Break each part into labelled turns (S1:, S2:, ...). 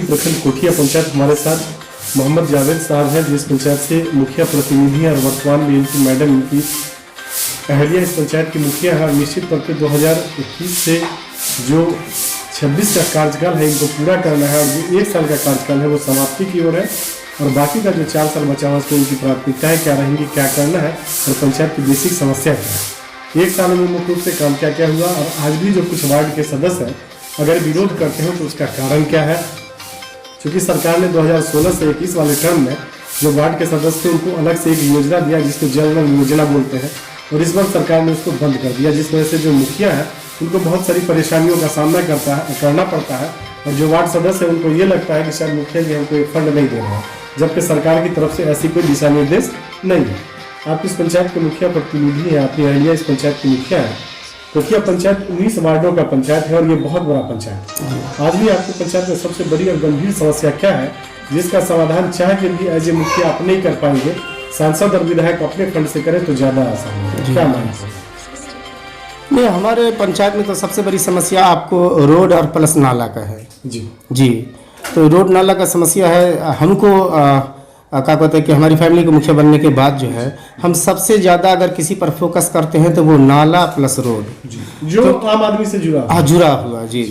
S1: प्रखंड कोठिया पंचायत हमारे साथ मोहम्मद जावेद साहब हैं, जिस पंचायत से मुखिया प्रतिनिधि हैं और वर्तमान में इनकी मैडम इनकी अहलिया इस पंचायत की मुखिया है। निश्चित तौर पर 2021 से जो 26 का कार्यकाल है इनको पूरा करना है और जो 1 साल का कार्यकाल है वो समाप्ति की ओर है और बाकी का जो 4 साल बचा हुआ उसमें उनकी प्राथमिकताएं क्या रहेंगी, क्या करना है और पंचायत की बेसिक समस्या क्या है। 1 साल में मुख्य रूप से काम क्या क्या हुआ और आज भी जो कुछ वार्ड के सदस्य हैं अगर विरोध करते हैं तो उसका कारण क्या है। क्योंकि सरकार ने 2016 से 21 वाले टर्म में जो वार्ड के सदस्य थे उनको अलग से एक योजना दिया जिसको जल नल योजना बोलते हैं और इस बार सरकार ने उसको बंद कर दिया, जिस वजह से जो मुखिया है उनको बहुत सारी परेशानियों का सामना करना पड़ता है और जो वार्ड सदस्य है उनको ये लगता है कि शायद मुखिया जी हमको एक फंड नहीं दे रहे हैं, जबकि सरकार की तरफ से ऐसी कोई दिशा निर्देश नहीं है। आप इस पंचायत के मुखिया प्रतिनिधि हैं, आपकी अहलिया इस पंचायत की मुखिया है। कोठिया पंचायत 19 वार्डों का पंचायत है और ये बहुत बड़ा पंचायत है। आज भी आपकी पंचायत में सबसे बड़ी और गंभीर समस्या क्या है जिसका समाधान चाह के भी एज ए मुखिया आप नहीं कर पाएंगे, सांसद और विधायक अपने फंड से करें तो ज्यादा आसान है। क्या मानते हैं?
S2: नहीं, हमारे पंचायत में तो सबसे बड़ी समस्या आपको रोड और प्लस नाला का है। जी तो रोड नाला का समस्या है। हमको क्या कहते हैं कि हमारी फैमिली के मुखिया बनने के बाद जो है हम सबसे ज़्यादा अगर किसी पर फोकस करते हैं तो वो नाला प्लस रोड
S1: जो तो आम आदमी से जुड़ा हुआ।
S2: जी,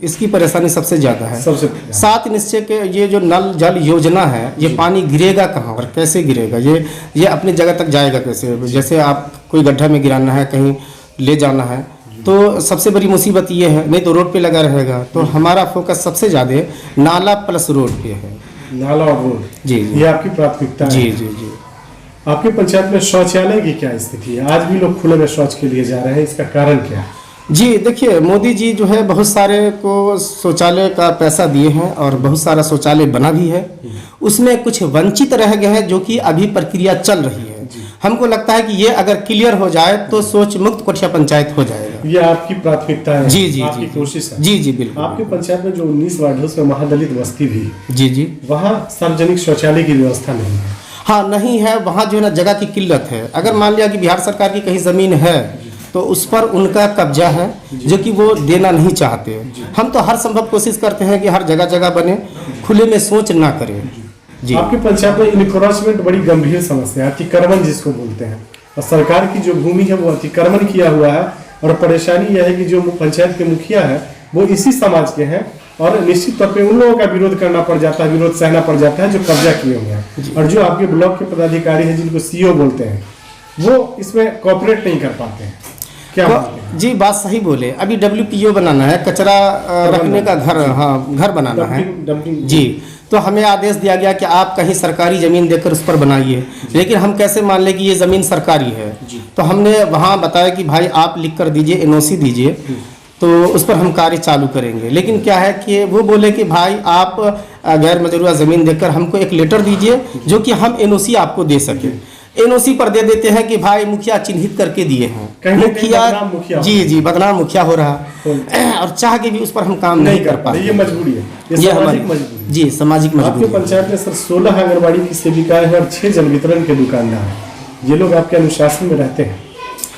S2: इसकी परेशानी सबसे ज़्यादा है।
S1: सबसे
S2: 7 निश्चय के ये जो नल जल योजना है ये पानी गिरेगा कहाँ और कैसे गिरेगा, ये अपनी जगह तक जाएगा कैसे। जैसे आप कोई गड्ढा में गिराना है, कहीं ले जाना है तो सबसे बड़ी मुसीबत ये है, नहीं तो रोड पे लगा रहेगा। तो हमारा फोकस सबसे ज़्यादा नाला प्लस रोड पे है।
S1: नाला और रोड
S2: जी,
S1: ये आपकी प्राथमिकता है।
S2: जी।
S1: आपके पंचायत में शौचालय की क्या स्थिति है? आज भी लोग खुले में शौच के लिए जा रहे हैं, इसका कारण क्या है?
S2: जी देखिए, मोदी जी जो है बहुत सारे को शौचालय का पैसा दिए हैं और बहुत सारा शौचालय बना भी है। उसमें कुछ वंचित रह गए हैं जो कि अभी प्रक्रिया चल रही है। हमको लगता है कि ये अगर क्लियर हो जाए तो शौच मुक्त कोठिया पंचायत हो जाएगा।
S1: ये आपकी प्राथमिकता है?
S2: जी,
S1: आपकी कोशिश है?
S2: जी बिल्कुल।
S1: आपके पंचायत में जो 19 वार्ड है उसमें महादलित बस्ती भी
S2: जी
S1: वहाँ सार्वजनिक शौचालय की व्यवस्था नहीं है।
S2: हाँ, नहीं है। वहाँ जो है ना जगह की किल्लत है। अगर मान लिया कि बिहार सरकार की कहीं ज़मीन है तो उस पर उनका कब्जा है जो कि वो देना नहीं चाहते। हम तो हर संभव कोशिश करते हैं कि हर जगह जगह बने, खुले में सोच ना करें। जी,
S1: आपके पंचायत में इनक्रोचमेंट बड़ी गंभीर समस्या है, अतिक्रमण जिसको बोलते हैं, और सरकार की जो भूमि है वो अतिक्रमण किया हुआ है। और परेशानी यह है कि जो पंचायत के मुखिया है वो इसी समाज के हैं और निश्चित तौर पे उन लोगों का विरोध करना पड़ जाता है, विरोध सहना पड़ जाता है जो कब्जा किए हुए हैं। और जो आपके ब्लॉक के पदाधिकारी हैं जिनको सीओ बोलते हैं वो इसमें कॉपरेट नहीं कर पाते हैं। क्या
S2: जी, बात सही बोले। अभी WPO बनाना है, कचरा रखने का घर, हाँ घर बनाना है जी। तो हमें आदेश दिया गया कि आप कहीं सरकारी ज़मीन देकर उस पर बनाइए, लेकिन हम कैसे मान लें कि ये ज़मीन सरकारी है। तो हमने वहाँ बताया कि भाई आप लिख कर दीजिए, NOC दीजिए, तो उस पर हम कार्य चालू करेंगे। लेकिन क्या है कि वो बोले कि भाई आप गैर मजरूआ ज़मीन देकर हमको एक लेटर दीजिए जो कि हम NOC आपको दे सके। NOC पर दे देते हैं कि भाई मुखिया चिन्हित करके दिए हैं। मुखिया जी बदनाम मुखिया हो रहा और चाह के भी उस पर हम काम नहीं कर पाते।
S1: ये मजबूरी है,
S2: ये हमारी मजबूरी। जी, सामाजिक मजबूरी।
S1: आपके पंचायत में सर 16 आंगनबाड़ी की सेविकाएं हैं और 6 जल वितरण के दुकानदार हैं। ये लोग आपके अनुशासन में रहते हैं?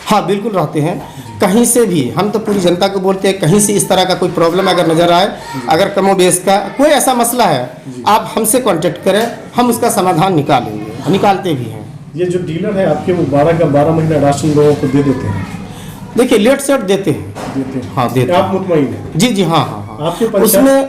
S2: हाँ बिल्कुल रहते हैं। कहीं से भी, हम तो पूरी जनता को बोलते हैं, कहीं से इस तरह का कोई प्रॉब्लम अगर नजर आए, अगर कमोबेश का कोई ऐसा मसला है, आप हमसे कांटेक्ट करें, हम उसका समाधान निकालेंगे, निकालते भी हैं।
S1: ये जो डीलर है आपके वो 12 का 12 महीना राशन लोगों को दे देते हैं?
S2: देखिए, लेट सेट देते हैं। हाँ देते हैं।
S1: आप मुतमईन हैं?
S2: जी हाँ।
S1: आपके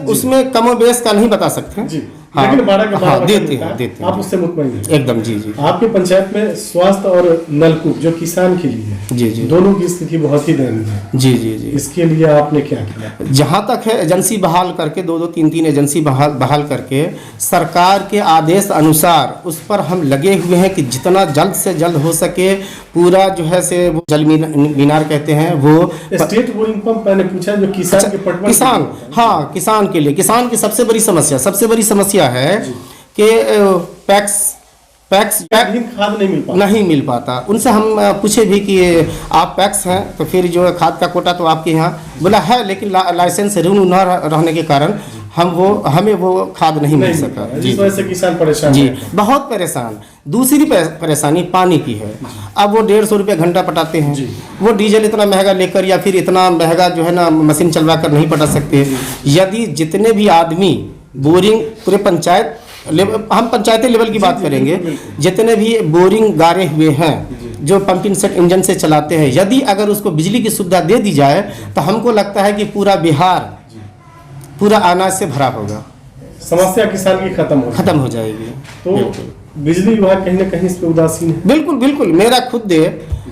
S2: उसमें कमोबेश का नहीं बता सकते
S1: जी,
S2: हाँ,
S1: लेकिन 12 का 12
S2: देते हैं।
S1: आप उससे मुतमईन हैं?
S2: एकदम जी।
S1: आपके पंचायत में स्वास्थ्य और नलकूप जो किसान के लिए है,
S2: जी
S1: दोनों की स्थिति बहुत ही दयनीय है।
S2: जी।
S1: इसके लिए आपने क्या किया?
S2: जहाँ तक है एजेंसी बहाल करके 2-2, 3-3 एजेंसी बहाल करके सरकार के आदेश अनुसार उस पर हम लगे हुए हैं कि जितना जल्द से जल्द हो सके पूरा जो है से वो जल मीनार कहते हैं वो
S1: स्टेट बोरिंग पंप मैंने पूछा जो किसान के पटवन।
S2: किसान, हाँ किसान के लिए, किसान की सबसे बड़ी समस्या है कि पैक्स
S1: खाद
S2: नहीं मिल पाता। उनसे हम पूछे भी कि आप पैक्स हैं तो फिर जो है खाद का कोटा तो आपके यहाँ बोला है, लेकिन लाइसेंस रिन्यू न रहने के कारण हमें वो खाद नहीं मिल सका।
S1: जिस वजह से किसान परेशान
S2: जी, बहुत परेशान। दूसरी परेशानी पानी की है। अब वो 150 रुपये घंटा पटाते हैं, वो डीजल इतना महंगा लेकर या फिर इतना महंगा जो है ना मशीन चलवा कर नहीं पटा सकते। यदि जितने भी आदमी बोरिंग पूरे पंचायत लेवल, हम पंचायती लेवल की बात करेंगे, जितने भी बोरिंग गारे हुए हैं जो पंपिंग सेट इंजन से चलाते हैं, यदि अगर उसको बिजली की सुविधा दे दी जाए तो हमको लगता है कि पूरा बिहार पूरा अनाज से भरा होगा,
S1: समस्या किसान की खत्म
S2: हो जाएगी।
S1: तो बिजली विभाग कहीं ना कहीं इस पे उदासीन है।
S2: बिल्कुल बिल्कुल, मेरा खुद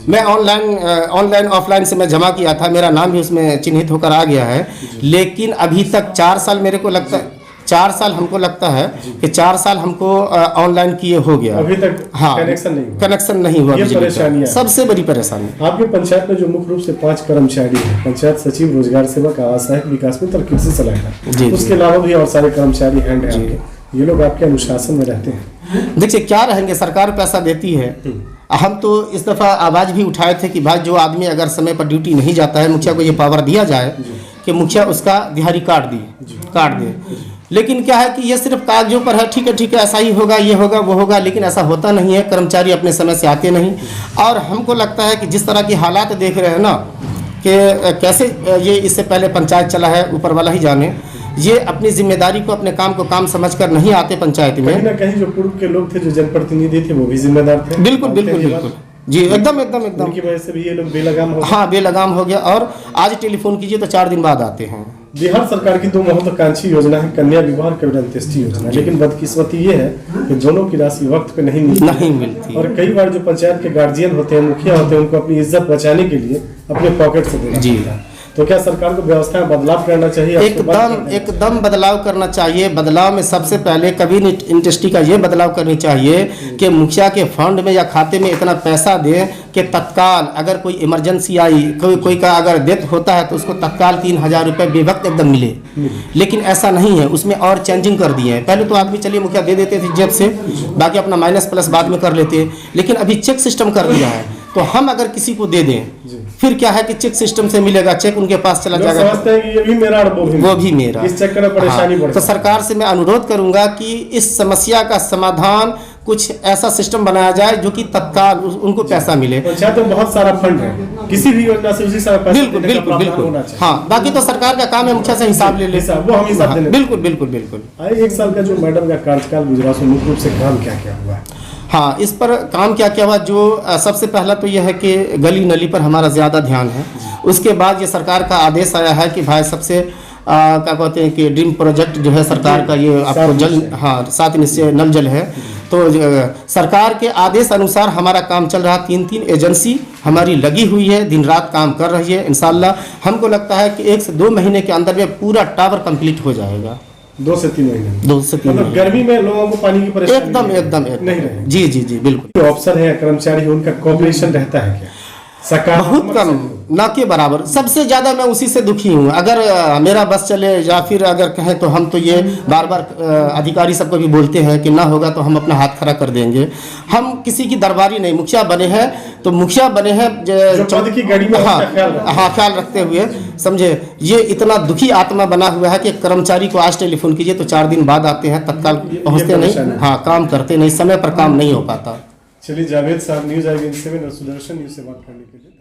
S2: मैं ऑनलाइन ऑफलाइन से मैं जमा किया था, मेरा नाम भी उसमें चिन्हित होकर आ गया है, लेकिन अभी तक 4 साल मेरे को लगता है 4 साल हमको लगता है कि 4 साल हमको ऑनलाइन किए हो गया,
S1: अभी तक
S2: हाँ कनेक्शन नहीं हुआ।
S1: ये परेशानी
S2: सबसे बड़ी परेशानी
S1: आपके पंचायत में जो मुख्य रूप से 5 कर्मचारी हैं, पंचायत सचिव, रोजगार सेवक, आवास सहायक, विकास मित्र और कृषि सलाहकार, उसके अलावा भी और सारे कर्मचारी हैं, ये लोग आपके अनुशासन में रहते हैं।
S2: देखिए क्या रहेंगे, सरकार पैसा देती है। हम तो इस दफ़ा आवाज़ भी उठाए थे कि भाई जो आदमी अगर समय पर ड्यूटी नहीं जाता है, मुखिया को ये पावर दिया जाए कि मुखिया उसका दिहाड़ी काट दे। लेकिन क्या है कि ये सिर्फ कागजों पर है, ठीक है ऐसा ही होगा, ये होगा वो होगा, लेकिन ऐसा होता नहीं है। कर्मचारी अपने समय से आते नहीं, और हमको लगता है कि जिस तरह की हालात देख रहे हैं ना कि कैसे ये इससे पहले पंचायत चला है, ऊपर वाला ही जाने, ये अपनी जिम्मेदारी को, अपने काम को काम समझकर नहीं आते पंचायत में।
S1: कहीं ना कहीं जो पूर्व के लोग थे, जो जनप्रतिनिधि थे, वो भी जिम्मेदार थे।
S2: बिल्कुल जी, एकदम
S1: उनकी वजह से भी ये लोग बेलगाम हो गए।
S2: हाँ, बेलगाम हो गया, और आज टेलीफोन कीजिए तो 4 दिन बाद आते हैं।
S1: बिहार सरकार की 2 महत्वाकांक्षी योजना है, कन्या विवाह, कैबिन अंत्येष्टि योजना, लेकिन बदकिस्मती ये है कि दोनों की राशि वक्त पे नहीं मिलती। और कई बार जो पंचायत के गार्जियन होते हैं, मुखिया होते हैं, उनको अपनी इज्जत बचाने के लिए अपने पॉकेट से देना पड़ता है। तो क्या सरकार को व्यवस्था में बदलाव करना चाहिए?
S2: एकदम बदलाव करना चाहिए। बदलाव में सबसे पहले कैबिन इंडस्ट्री का ये बदलाव करनी चाहिए कि मुखिया के फंड में या खाते में इतना पैसा दे कि तत्काल अगर कोई इमरजेंसी आई, कोई का अगर डेथ होता है तो उसको तत्काल 3000 रुपये बेवक्त एकदम मिले। लेकिन ऐसा नहीं है, उसमें और चेंजिंग कर दिए हैं। पहले तो आदमी चलिए मुखिया दे देते थे जेब से, बाकी अपना माइनस प्लस बाद में कर लेते, लेकिन अभी चेक सिस्टम कर दिया है। तो हम अगर किसी को दे दें, फिर क्या है कि चेक सिस्टम से मिलेगा, चेक उनके पास चला जाएगा,
S1: समझते हैं कि ये भी मेरा और वो
S2: भी मेरा,
S1: इस चक्कर में परेशानी बढ़।
S2: तो सरकार से मैं अनुरोध करूंगा कि इस समस्या का समाधान कुछ ऐसा सिस्टम बनाया जाए जो कि तत्काल उनको पैसा मिले।
S1: पंचायत में बहुत सारा फंड है, किसी भी योजना से उसी सारा पैसा
S2: बिल्कुल। हाँ, बाकी तो सरकार का काम है मुखिया से हिसाब ले ले,
S1: वो हम हिसाब देने।
S2: बिल्कुल।
S1: 1 साल का जो मैडम का कार्यकाल गुजरा, उसमें मुख्य रूप से काम क्या क्या हुआ?
S2: हाँ, इस पर काम क्या क्या हुआ, जो सबसे पहला तो यह है कि गली नली पर हमारा ज़्यादा ध्यान है। उसके बाद ये सरकार का आदेश आया है कि भाई सबसे क्या कहते हैं कि ड्रीम प्रोजेक्ट जो है सरकार का, ये आपको जल, हाँ 7 निश्चय नल जल है। तो सरकार के आदेश अनुसार हमारा काम चल रहा, 3 एजेंसी हमारी लगी हुई है, दिन रात काम कर रही है। इंशाल्लाह हमको लगता है कि 1 से 2 महीने के अंदर में पूरा टावर कंप्लीट हो जाएगा।
S1: 2 से 3 महीने।
S2: 2 से 3 महीने।
S1: गर्मी में लोगों को पानी की परेशानी
S2: एकदम नहीं रहे। जी बिल्कुल।
S1: जो अफसर है, कर्मचारी है, उनका कोऑपरेशन रहता है क्या?
S2: बहुत कम, ना के बराबर। सबसे ज़्यादा मैं उसी से दुखी हूँ। अगर मेरा बस चले या फिर अगर कहें तो हम तो ये बार अधिकारी सबको भी बोलते हैं कि ना होगा तो हम अपना हाथ खड़ा कर देंगे। हम किसी की दरबारी नहीं, मुखिया बने हैं तो मुखिया बने हैं
S1: की गाड़ी में।
S2: हाँ, ख्याल रखते हुए, समझे। ये इतना दुखी आत्मा बना हुआ है कि कर्मचारी को आज टेलीफोन कीजिए तो 4 दिन बाद आते हैं, तत्काल पहुँचते नहीं, हाँ काम करते नहीं, समय पर काम नहीं हो पाता।
S1: चलिए, जावेद साहब, न्यूज़ IVN 7 और सुदर्शन न्यूज़ से बात करने के लिए।